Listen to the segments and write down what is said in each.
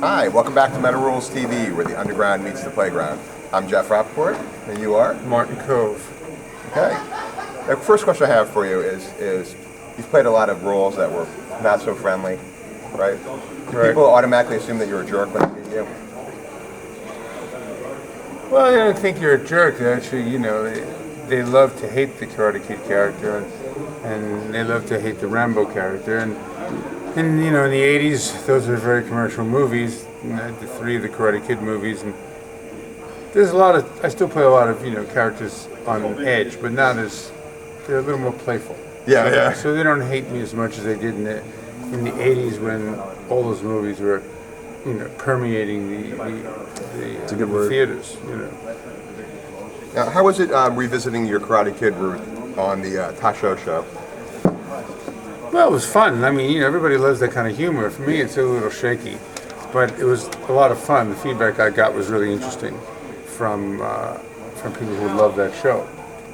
Hi, welcome back to Metal Rules TV, where the underground meets the playground. I'm Jeff Rappaport, and you are? Martin Kove. Okay. The first question I have for you is you've played a lot of roles that were not so friendly, right? Do people automatically assume that you're a jerk when they meet you? Well, I don't think you're a jerk. Actually, you know, they love to hate the Karate Kid character, and they love to hate the Rambo character, and you know, in the 80s, those were very commercial movies, the three of the Karate Kid movies, and there's a lot of, I still play a lot of, you know, characters on edge, but not as, they're a little more playful. Yeah. So they don't hate me as much as they did in the 80s when all those movies were, you know, permeating the theaters, you know. Now, how was it revisiting your Karate Kid route on the Tosh.O show? Well, it was fun. I mean, you know, everybody loves that kind of humor. For me, it's a little shaky, but it was a lot of fun. The feedback I got was really interesting from people who love that show.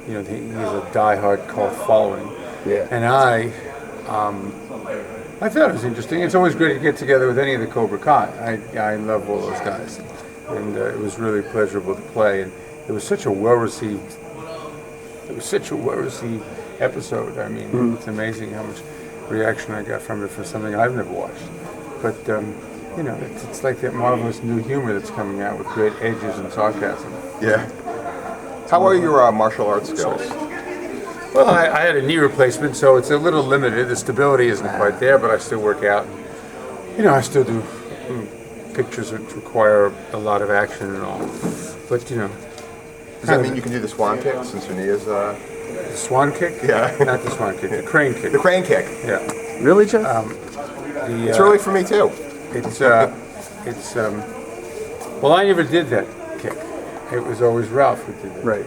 You know, he has a die-hard cult following. Yeah. And I thought it was interesting. It's always great to get together with any of the Cobra Kai. I love all those guys, and it was really pleasurable to play. And it was such a well-received. It was such a well-received episode. I mean, it's amazing how much reaction I got from it for something I've never watched. But you know, it's like that marvelous new humor that's coming out with great edges and sarcasm. Yeah. How are your martial arts skills? Well, I had a knee replacement, so it's a little limited. The stability isn't quite there, but I still work out. You know, I still do pictures which require a lot of action and all. But you know. Does that mean you can do the swan kick since your knee is? The swan kick? Yeah. Not the swan kick. The crane kick. The crane kick. Yeah. Really, Jeff? It's early for me too. Well, I never did that kick. It was always Ralph who did it. Right.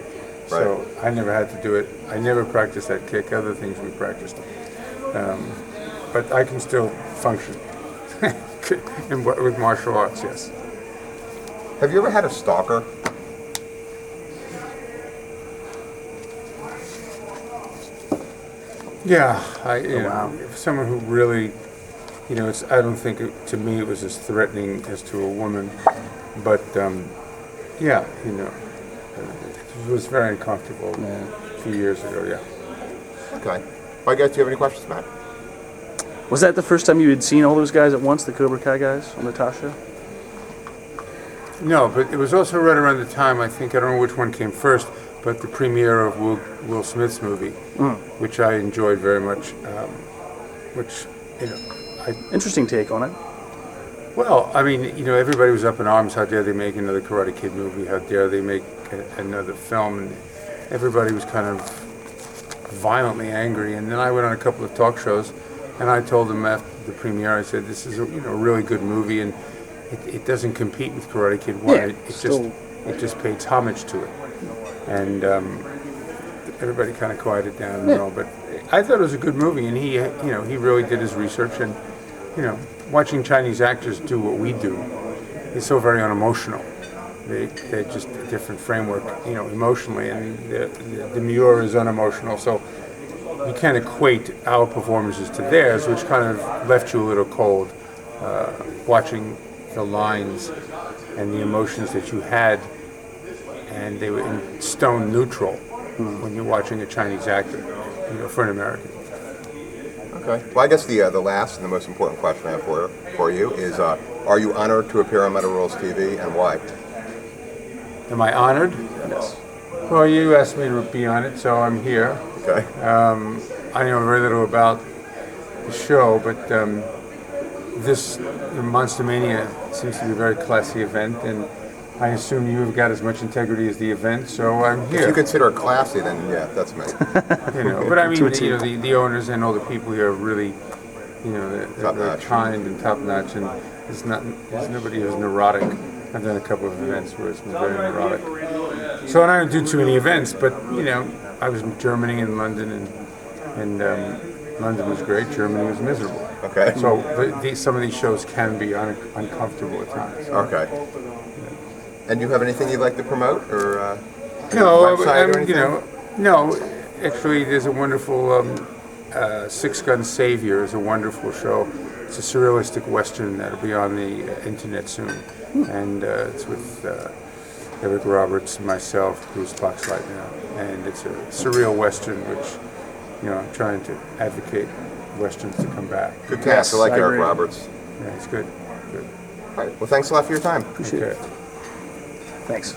So I never had to do it. I never practiced that kick. Other things we practiced. But I can still function with martial arts, yes. Have you ever had a stalker? Yeah, you know, someone who really, you know, I don't think to me it was as threatening as to a woman, but yeah, you know, it was very uncomfortable a few years ago. Yeah. Okay. Well, guys, do you have any questions, Matt? Was that the first time you had seen all those guys at once, the Cobra Kai guys on the Tosh show? No, but it was also right around the time, I think, I don't know which one came first, but the premiere of Will Smith's movie, which I enjoyed very much, which, you know, Interesting take on it. Well, I mean, you know, everybody was up in arms. How dare they make another Karate Kid movie? How dare they make another film? And everybody was kind of violently angry. And then I went on a couple of talk shows, and I told them after the premiere, I said, "This is a really good movie, and it doesn't compete with Karate Kid 1. Yeah, it just pays homage to it." And everybody kind of quieted down and all. But I thought it was a good movie, and he really did his research, and you know, watching Chinese actors do what we do is so very unemotional. They're just a different framework, you know, emotionally, and the Muir is unemotional, so you can't equate our performances to theirs, which kind of left you a little cold, watching the lines and the emotions that you had, and they were in stone neutral when you're watching a Chinese actor, you know, for an American. Okay. Well, I guess the last and the most important question I have for you is, are you honored to appear on Metal Rules TV, and why? Am I honored? Yes. Well, you asked me to be on it, so I'm here. Okay. I know very little about the show, but this Monster-Mania seems to be a very classy event, and I assume you've got as much integrity as the event, so I'm here. If you consider it classy, then yeah, that's me. You know, but I mean, you know, the owners and all the people here are really, you know, they're very kind and top notch, and there's nobody who's neurotic. I've done a couple of events where it's been very neurotic. So and I don't do too many events, but you know, I was in Germany and London, and London was great. Germany was miserable. Okay. So some of these shows can be uncomfortable at times. Okay. And do you have anything you'd like to promote, or no, website or anything? you know, no. Actually, there's a wonderful Six Gun Savior is a wonderful show. It's a surrealistic Western that'll be on the internet soon. And it's with Eric Roberts, myself, Bruce Boxlight now. And it's a surreal Western, which, I'm trying to advocate Westerns to come back. Good cast. I like I Eric agree. Roberts. Yeah, it's good. Good. All right. Well, thanks a lot for your time. Appreciate it. Thanks.